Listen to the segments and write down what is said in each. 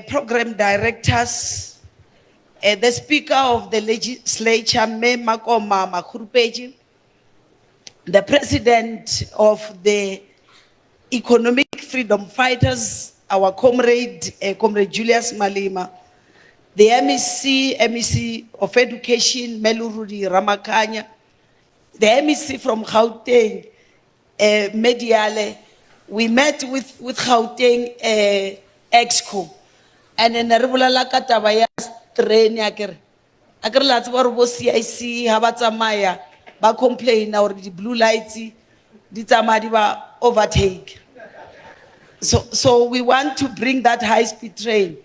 program directors, the Speaker of the Legislature, Me Makoma Makhurupeji, the President of the Economic Freedom Fighters, our comrade, Comrade Julius Malema, the MEC of Education, Melurudi Ramakanya, the MEC from Gauteng, Mediale. We met with Gauteng Exco, and in Rebula Katabaya train yakere. Akere la tseba re bo CIC ha ba tsamaya ba complain or the blue lights di tsamaya di ba overtake. So we want to bring that high speed train.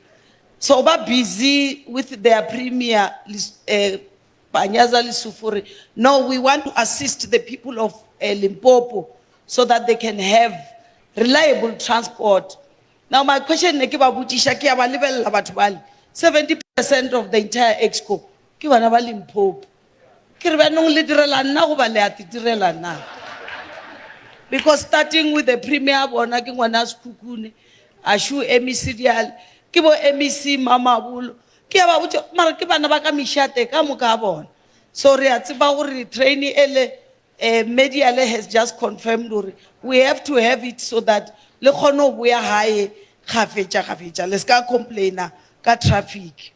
So ba busy with their premier Panyaza Lisufuri. No, we want to assist the people of Limpopo so that they can have reliable transport. Now my question is, 70% of the entire exco ke bana ba Limpopo. Ke re ba nong le direla nna go ba le ati direla nna. Because starting with the premier bona ke ngwana Sekhukhune, Ashu MEC dial, ke bo MEC Mamabulo, ke ba botse mara ke bana ba ka Mishate ka moka bona. So re a tseba gore train ele Mediale has just confirmed gore we have to have it so that le khono boya hae khafetja let's ka complainer ka traffic.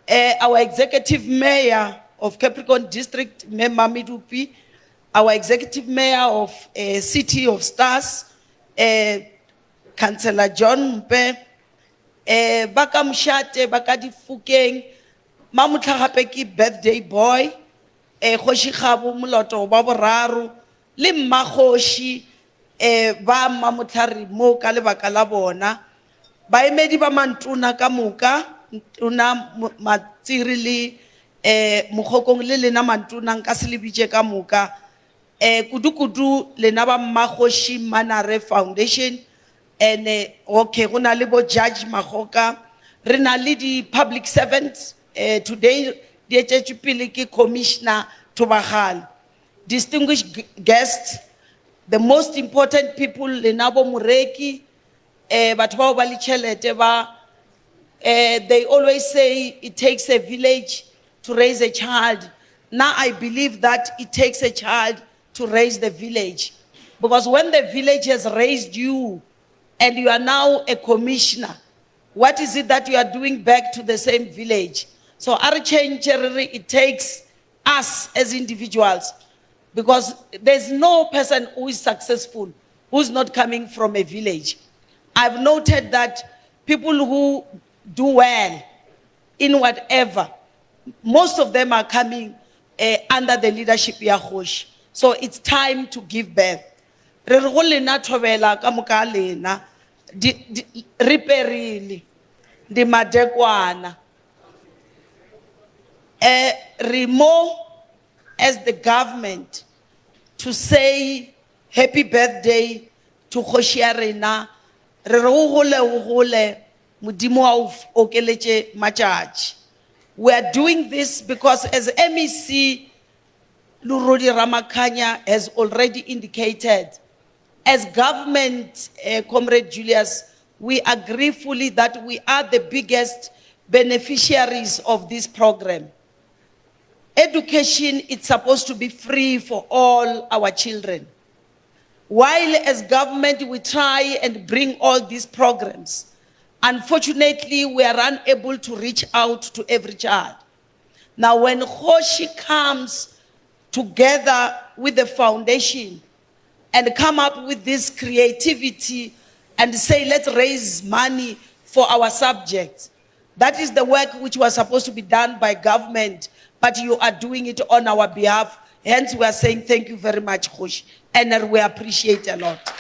Our executive mayor of Capricorn District, Mama Midupi, our executive mayor of City of Stars, Councillor John Mpe, Baka Mshate, Baka Difukeng, Mamutlahapeki birthday boy, Khoshi Khabu Muloto Baboraru, Lim Mahoshi, Ba Mamutlari Mo Kalebaka Labona, Ba Emedi Ba Mantuna Kamuka, Una Matirili, Mukhokong Lili na Mantuna Kasilibije Kamuka, Kudu Lenaba Mahoshi Manare Foundation, and okay, Runa Libo Judge Mahoka, Rina Lidi public servants, today, the Piliki Commissioner Tobahal, distinguished guests, the most important people, Lenabo Mureki, Batwa Balichelete, they always say it takes a village to raise a child. Now I believe that it takes a child to raise the village. Because when the village has raised you and you are now a commissioner, what is it that you are doing back to the same village? So our change, it takes us as individuals, because there's no person who is successful who's not coming from a village. I've noted that people who do well in whatever, most of them are coming under the leadership of Kgoshi. So it's time to give birth. Re re go lena thobela ka moka lena re perile di madekwana. Remo as the government to say happy birthday to Kgoshi ya rena, re re go gole Modimo a okeletse matšatši. We are doing this because as MEC Lurudi Ramakanya has already indicated, as government, Comrade Julius, we agree fully that we are the biggest beneficiaries of this program. Education is supposed to be free for all our children. While as government we try and bring all these programs, unfortunately we are unable to reach out to every child. Now when Kgoshi comes together with the foundation and come up with this creativity and say, let's raise money for our subjects. That is the work which was supposed to be done by government, but you are doing it on our behalf. Hence, we are saying thank you very much, Kgoshi, and we appreciate a lot.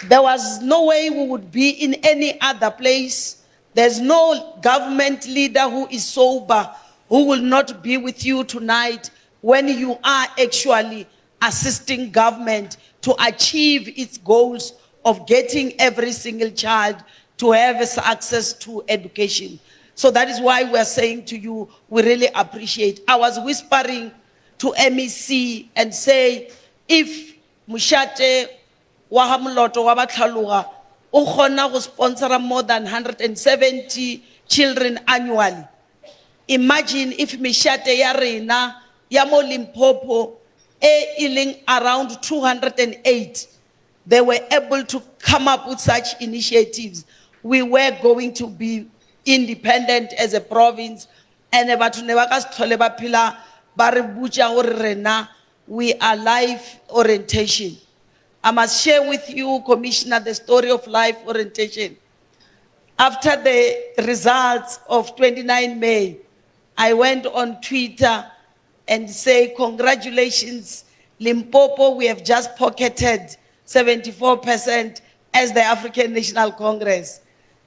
There was no way we would be in any other place. There's no government leader who is sober who will not be with you tonight when you are actually assisting government to achieve its goals of getting every single child to have access to education. So that is why we are saying to you, we really appreciate. I was whispering to MEC and say, if Mushate Wahamuloto Wabathaluga o kgona go sponsor more than 170 children annually. Imagine if Mishate ya rena ya mo Limpopo e around 208, they were able to come up with such initiatives. We were going to be independent as a province, and we are life orientation. I must share with you, Commissioner, the story of life orientation. After the results of 29 May, I went on Twitter and say, congratulations, Limpopo, we have just pocketed 74% as the African National Congress.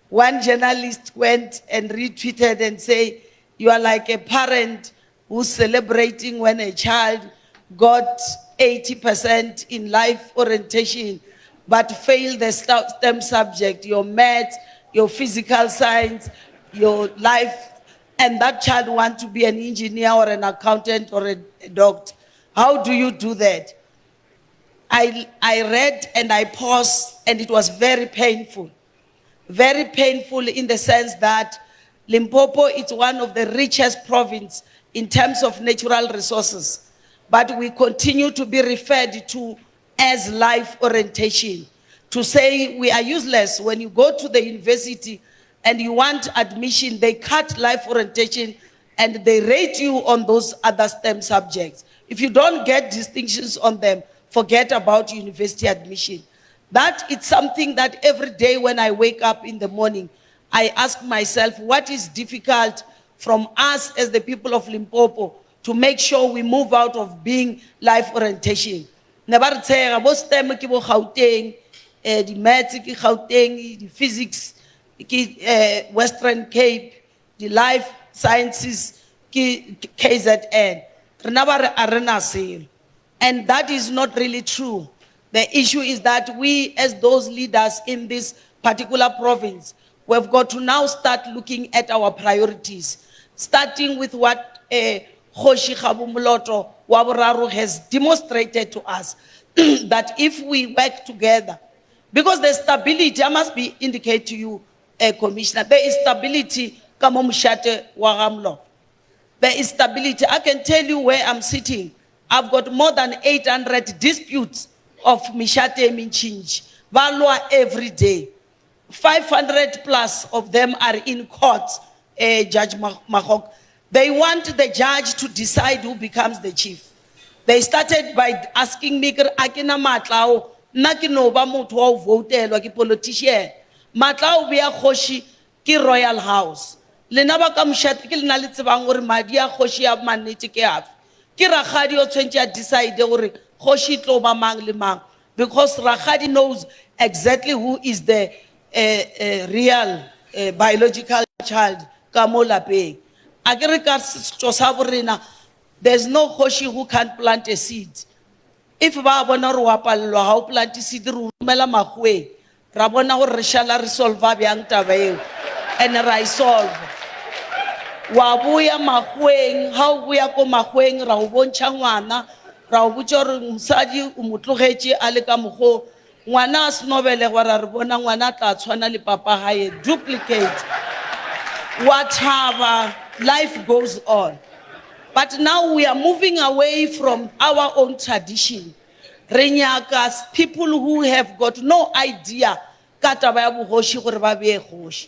One journalist went and retweeted and say, you are like a parent who's celebrating when a child got 80% in life orientation, but failed the STEM subject, your math, your physical science, your life, and that child wants to be an engineer or an accountant or a doctor. How do you do that? I read and I paused, and it was very painful. Very painful in the sense that Limpopo is one of the richest provinces in terms of natural resources, but we continue to be referred to as life orientation, to say we are useless. When you go to the university and you want admission, they cut life orientation and they rate you on those other STEM subjects. If you don't get distinctions on them, forget about university admission. That is something that every day when I wake up in the morning, I ask myself, what is difficult from us as the people of Limpopo to make sure we move out of being life orientation? Never say, I was STEM ki bo Gauteng, the maths ki Gauteng, the physics ki Western Cape, the life sciences ki KZN. And that is not really true. The issue is that we, as those leaders in this particular province, we've got to now start looking at our priorities, starting with what Kgoshi Kgabi Moloto wa boraro has demonstrated to us, that if we work together, because the stability, I must be indicate to you, Commissioner, there is stability, kamo Mshate wa Gamlo. There is stability. I can tell you where I'm sitting. I've got more than 800 disputes of Mishate Minchinji, Valua every day. 500 plus of them are in court, Judge Mahok. They want the judge to decide who becomes the chief. They started by asking me, Akina Matlao, Nakino Bamutu vote, like politician. Matlao Bia Kgoshi, ki Royal House. Lenaba Kamshat, Kilnalitzbangor, Madia Kgoshi of Manitikiaf. Kira Khadi o tshwentse decide gore Kgoshi tlo ba mang le mang, because Rakhadi knows exactly who is the real biological child ka mo lapeng. Akere ka setso sa borena, there's no Kgoshi who can't plant a seed. If ba bona re wa pallwa ha o plant seed re rumela magwe, ra bona gore re shala re solve bjang taba eo, and ra solve. Wa buya magweng, ha o buya ko magweng ra o bontsha ngwana, ra o botsa gore mosadi o motlogetse a le ka moggo, ngwana a senobelegwa ra re bona ngwana tla tshwana le papa hae, duplicate. Whatever, life goes on. But now we are moving away from our own tradition. Renyakas, people who have got no idea kataba ya bogoshi gore ba be kgoshi.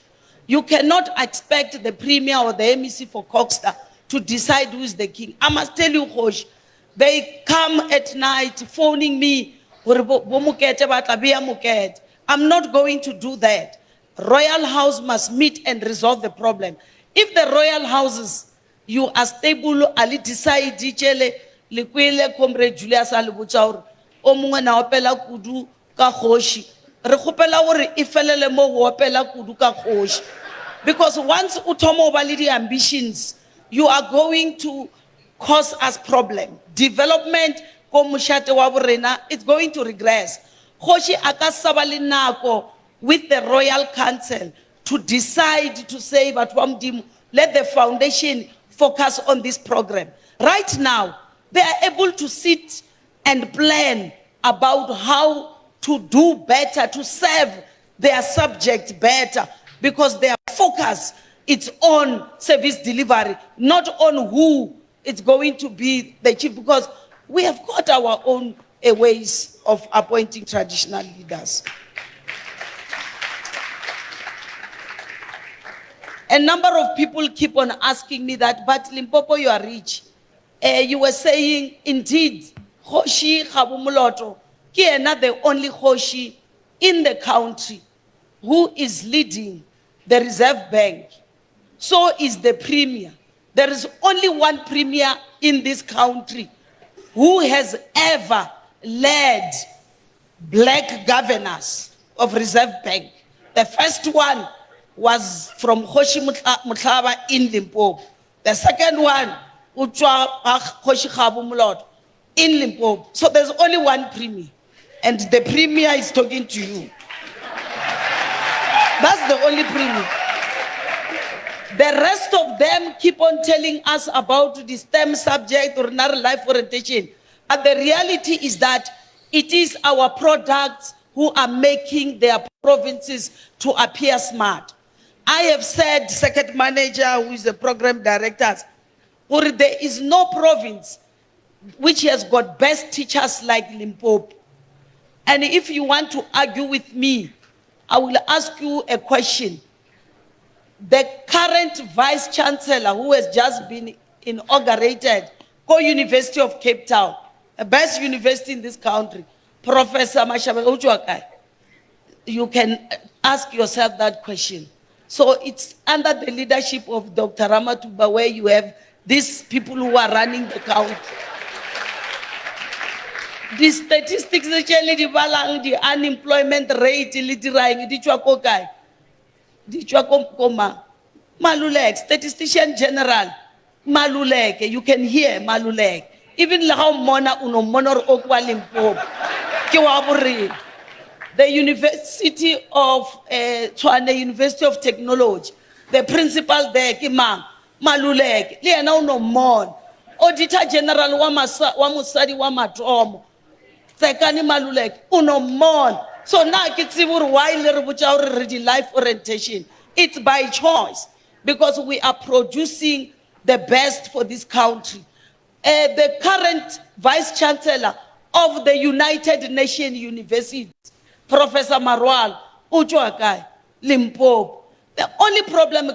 You cannot expect the premier or the MEC for Coxstar to decide who is the king. I must tell you, Kgoshi, they come at night phoning me, I'm not going to do that. Royal House must meet and resolve the problem. If the royal houses, you are stable, ali decide, likwele comrade Julius Alibuchaur, omungwe na opela kudu ka Kgoshi. Because once utomo validi ambitions, you are going to cause us problem. Development it's going to regress. Kgoshi akasabali nako with the Royal Council to decide to say, but let the foundation focus on this program. Right now, they are able to sit and plan about how to do better, to serve their subject better because their focus is on service delivery, not on who is going to be the chief, because we have got our own ways of appointing traditional leaders. A number of people keep on asking me that, but Limpopo, you are rich. You were saying, indeed, Kgoshi Kgabo Moloto, ke ena the only Kgoshi in the country who is leading the Reserve Bank. So is the Premier. There is only one Premier in this country who has ever led black governors of Reserve Bank. The first one was from Kgoshi Mohlaba in Limpopo. The second one, Kgoshi Kgabo Moloto in Limpopo. So there's only one Premier. And the Premier is talking to you. That's the only Premier. The rest of them keep on telling us about the STEM subject or another life orientation. And the reality is that it is our products who are making their provinces to appear smart. I have said, Circuit Manager, who is the program director, there is no province which has got best teachers like Limpopo. And if you want to argue with me, I will ask you a question. The current Vice Chancellor, who has just been inaugurated, University of Cape Town, the best university in this country, Professor Mashabe Ujuakai, you can ask yourself that question. So it's under the leadership of Dr. Ramatuba where you have these people who are running the country. The statistics actually develop the unemployment rate Malulek, statistician general, Malulek, you can hear Malulek. Even lao mona uno monor okwa Limpopo. The University of Tshwane, University of Technology, the principal there, Kimang, Malulek, Liana uno mon, Auditor General wa Musadi wa Matomo, Sekani Malulek, uno mon. So now it's already life orientation. It's by choice because we are producing the best for this country. The current Vice Chancellor of the United Nations University, Professor Marwal Ujuakai, Limpopo. The only problem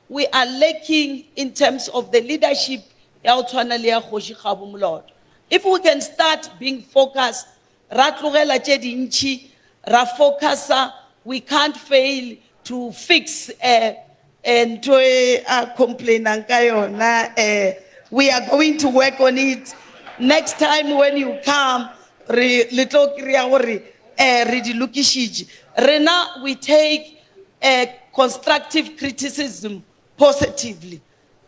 we are lacking in terms of the leadership. If we can start being focused, we can't fail to fix and to complain. We are going to work on it. Next time when you come, Rena, we take constructive criticism positively,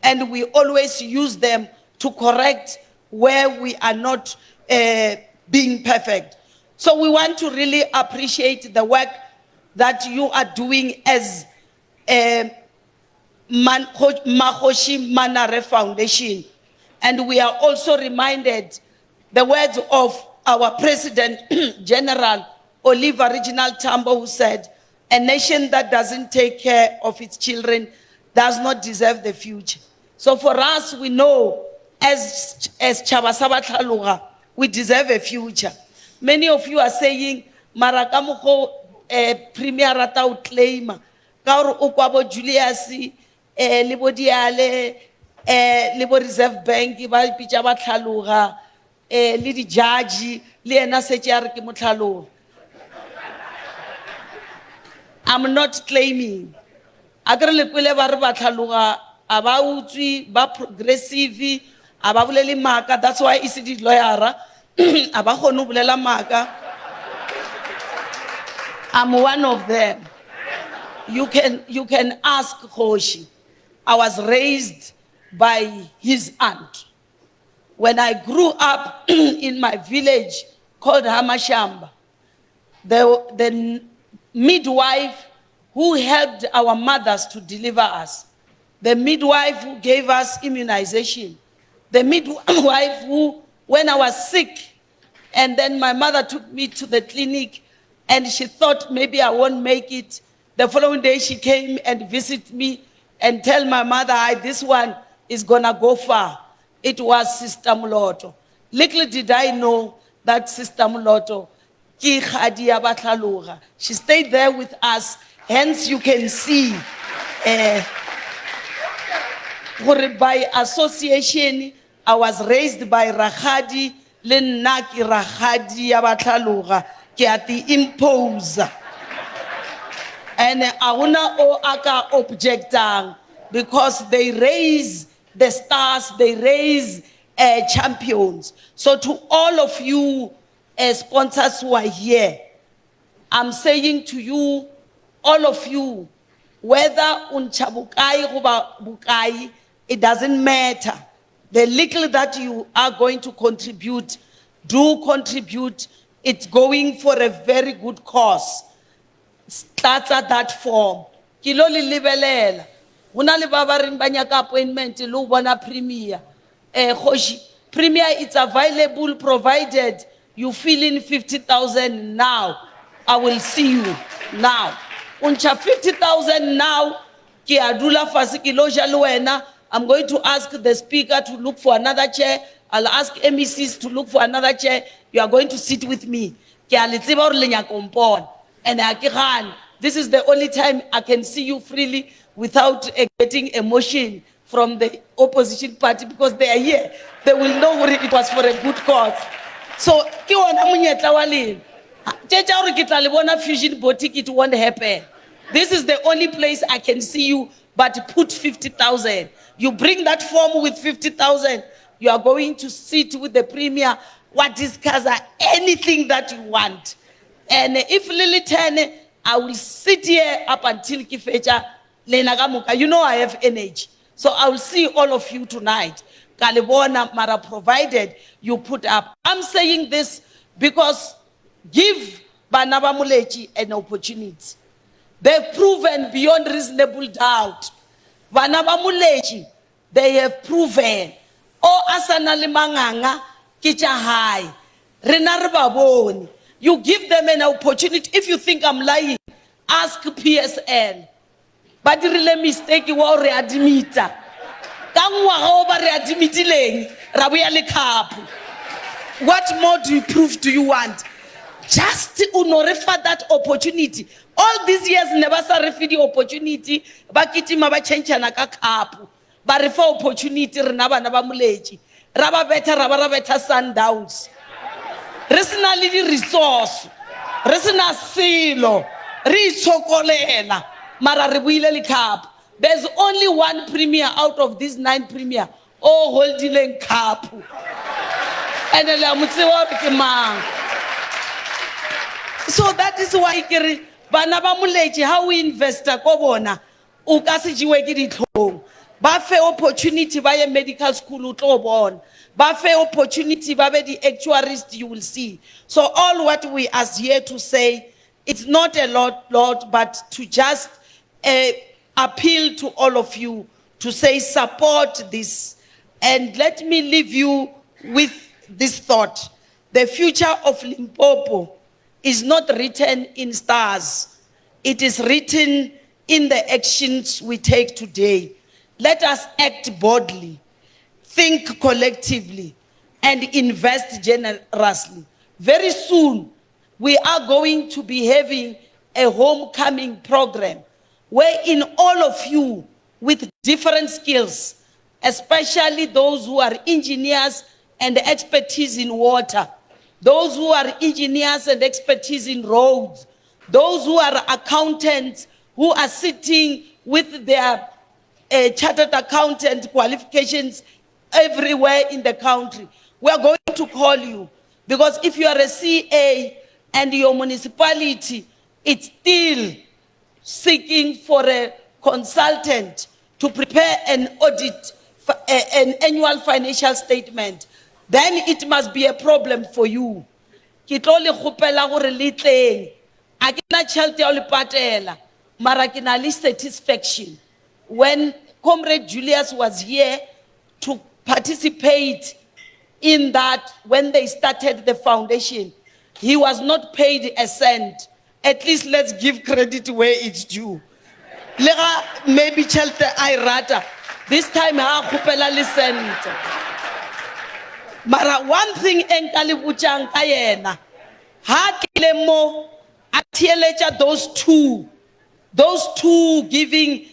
and we always use them to correct where we are not being perfect. So we want to really appreciate the work that you are doing as Makgoshi Manare Foundation. And we are also reminded the words of our President General Oliver Reginald Tambo, who said, "A nation that doesn't take care of its children does not deserve the future." So for us, we know as Chabasaba Tlaluga, we deserve a future. Many of you are saying, Marakamuko Premier Ratau claim, Kaur Ukwabo Juliasi, Libodiale, Libo Reserve Bank, Iba Pichaba Tlaluga, Lidi Jaji, Liena Sechiarki Mutalo. I'm not claiming. Agrele Barba Tlaluga, Abautri, Ba Progressive, Ababuleli Maka, that's why ECD lawyer, Abaho Nubulela Maka. I'm one of them. You can ask Kgoshi. I was raised by his aunt. When I grew up in my village called Hamashamba, the midwife who helped our mothers to deliver us, the midwife who gave us immunization, the midwife who, when I was sick, and then my mother took me to the clinic, and she thought maybe I won't make it. The following day she came and visited me and tell my mother, this one is gonna go far. It was Sister Moloto. Little did I know that Sister Moloto, ki Kgadi ya Batlhaloga, she stayed there with us. Hence you can see by association, I was raised by Rakgadi, le nna ke Rakgadi ya Batlhaloga, ke a ti imposer. And auna o aka objectang, because they raise the stars, they raise champions. So to all of you sponsors who are here, I'm saying to you, all of you, whether unchabukai or bukai, it doesn't matter. The little that you are going to contribute, do contribute. It's going for a very good cause. Starts at that form. Kilo li libelela. Una le ba ba reng ba nyaka appointment le o bona premier. Khoshi, premier it's available provided you fill in 50,000 now. I will see you now. Uncha 50,000 now. Ki adula fasi kilo jalo wena. I'm going to ask the speaker to look for another chair. I'll ask MECs to look for another chair. You are going to sit with me. Ki alitsiba or le nyakompona. And this is the only time I can see you freely without getting emotion from the opposition party, because they are here. They will know it was for a good cause. So, Fusion Boutique, it won't happen. This is the only place I can see you, but put 50,000. You bring that form with 50,000, you are going to sit with the premier, discuss anything that you want. And if Lily Tene, I will sit here up until Kifecha, Lenagamuka. You know I have energy. So I will see all of you tonight. Kalibona Mara, provided you put up. I'm saying this because give Banaba Mulechi an opportunity. They've proven beyond reasonable doubt. Banaba Mulechi, they have proven. Oh, Asana Limanganga, Kicha High, Renarbaboni. You give them an opportunity. If you think I'm lying, ask PSN. But really mistake you are readmita. What more do you prove do you want? Just unorefa that opportunity. All these years never saw the opportunity. Bakiti maba change na kakapu. But refer opportunity renaba naba muleji. Raba beta sundowns. Resina lidi resource, resina silo, richokolela, mara ribuile li cup. There's only one premier out of these 9 premier, all holding a cup. And so that is why banaba muleji how we invest kobona ukasijiwe kidithong. Ba fe opportunity ba ye medical school utlobona. Ba fe opportunity ba be the actuarist, you will see. So all what we are here to say, it's not a lot, but to just appeal to all of you to say support this. And let me leave you with this thought. The future of Limpopo is not written in stars. It is written in the actions we take today. Let us act boldly, think collectively, and invest generously. Very soon, we are going to be having a homecoming program wherein all of you with different skills, especially those who are engineers and expertise in water, those who are engineers and expertise in roads, those who are accountants who are sitting with their chartered accountant qualifications everywhere in the country. We are going to call you, because if you are a CA and your municipality, it's still seeking for a consultant to prepare an audit, an annual financial statement, then it must be a problem for you. Kitole khopela gore le tleng a ke na tšhelete ya le patela mara ke na le satisfaction. When Comrade Julius was here to participate in that, when they started the foundation, he was not paid a cent. at least let's give credit where it's due. Lega maybe chelte I rata. This time ha khupela le cent. Mara one thing enkali buchang ka yena. Ha tlile mo a theeletša those two giving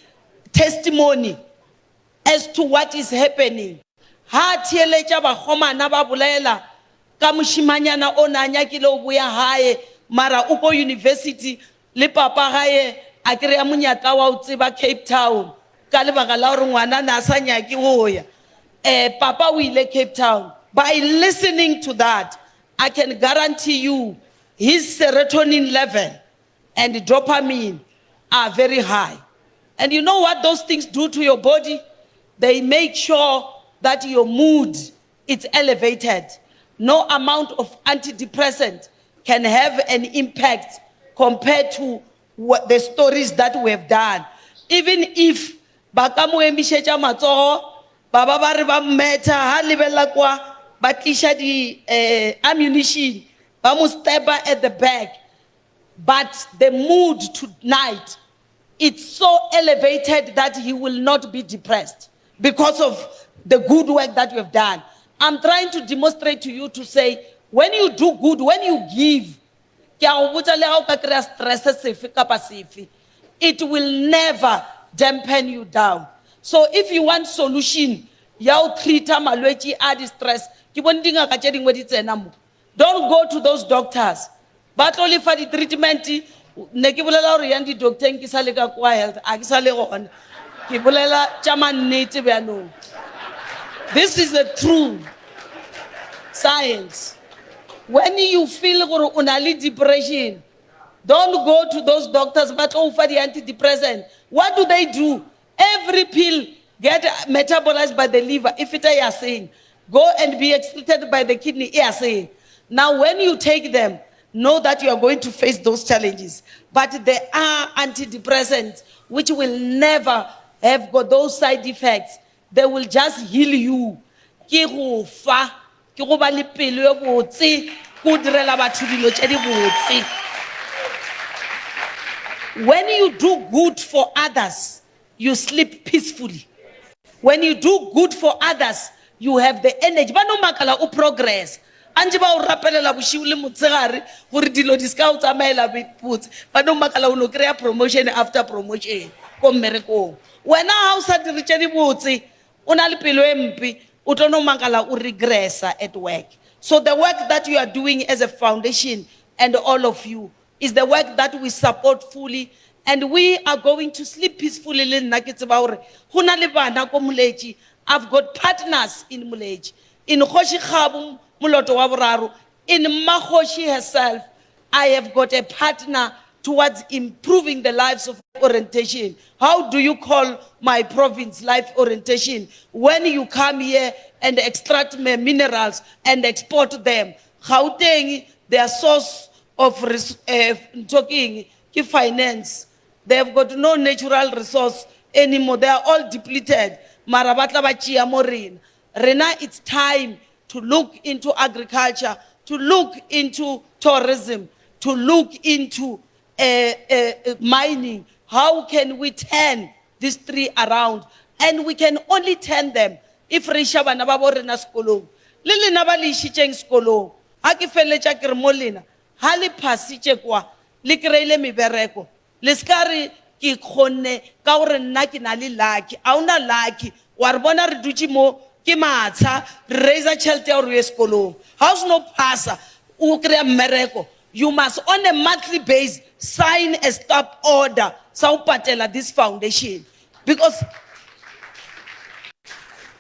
testimony as to what is happening. Ha theeletša bagomana ba bolela ka moshimanyana o na nyakile o boya hae mara o ko university le papa gae a kry-a monyatla wa o tseba Cape Town ka lebaka la gore ngwana na sa nyake go ya papa o ile Cape Town. By listening to that, I can guarantee you his serotonin level and dopamine are very high. And you know what those things do to your body? They make sure that your mood is elevated. No amount of antidepressant can have an impact compared to what the stories that we have done. Even if baka mo emishetša matsogo baba ba re ba mmetha ha lebella kwa ba tlisha di ammunition ba mo stabber at the back, but the mood tonight it's so elevated that he will not be depressed because of the good work that you have done. I'm trying to demonstrate to you to say, when you do good, when you give, it will never dampen you down. So if you want solution, treat stress. Don't go to those doctors. But only for the treatment, this is the true science. When you feel unali depression, don't go to those doctors but offer the antidepressant. What do? Every pill get metabolized by the liver. If it is saying, go and be excreted by the kidney. Now, when you take them, know that you are going to face those challenges. But there are antidepressants which will never have got those side effects. They will just heal you. When you do good for others, you sleep peacefully. When you do good for others, you have the energy. But no makala o progress. Anje ba o rapelela boshiu le motsegare gore dilo di ska o tsamaela botse. But no makala o no kry-a promotion after promotion ko mmerekong. Wena ha o sa diritše di botse, o na le pelo e mpe, o tlo no makala o regressa at work. So the work that you are doing as a foundation and all of you is the work that we support fully, and we are going to sleep peacefully. I've got partners in Muleji, in Khoshi Khabu Muloto Wabraru, in Makhoshi herself. I have got a partner towards improving the lives of orientation. How do you call my province life orientation? When you come here and extract minerals and export them, Gauteng, their source of talking finance, they have got no natural resource anymore. They are all depleted. Marabatla bachia morin. Rena, it's time to look into agriculture, to look into tourism, to look into mining. How can we turn these three around? And we can only turn them if Risha Banababo Rena Skolo. Lili Nabali Shicheng Skolo. Aki Felecha Kirmolina. Hali Pasiche kwa. Likrele mi bereko. Liskari ki khone kaure naki nali laki. Auna laki. Warbona riduchi mo ki maatsa. Reza chelte or Skolo. House no pasa. Ukrea mereko. You must on a monthly basis sign a stop order. Sao Patela, this foundation. Because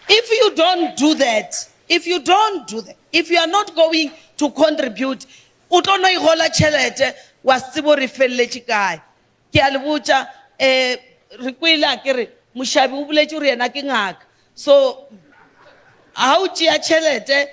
if you don't do that, if you are not going to contribute, utono ihola chelete was tibo refellechi guy. Ki albucha requila kere mushabi ubulechi riena kingak. So how chia chelete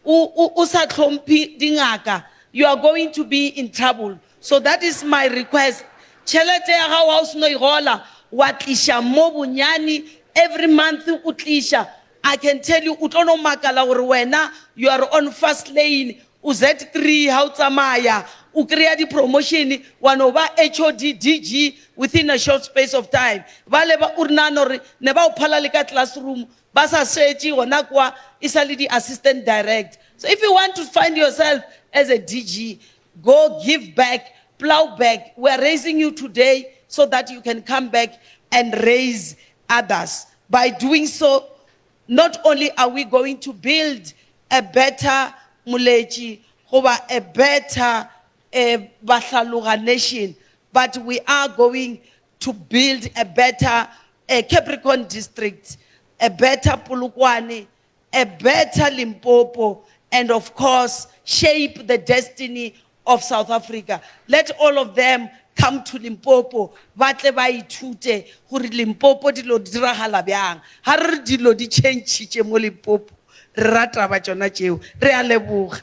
usa tlompi dingaka, you are going to be in trouble. So that is my request. Chelete how house no ihola watlisha mobunyani every month utlisha. I can tell you, utono makala urwena, you are on first lane, o Z3 ha o tsamaya o kreya di promotion wa no ba HOD DG within a short space of time ba le ba urnana re ne ba o phala le ka classroom ba sa setse gona kwa isali di assistant direct. So if you want to find yourself as a DG, go give back, plow back. We are raising you today so that you can come back and raise others. By doing so, not only are we going to build a better Muleji, a better Bahlaluga nation, but we are going to build a better Capricorn district, a better Polokwane, a better Limpopo, and of course, shape the destiny of South Africa. Let all of them come to Limpopo, batle ba ithute gore Limpopo dilo di diragala bjang. Ha re dilo di change mo Limpopo, re rata ba tsona tšeo, re a leboga.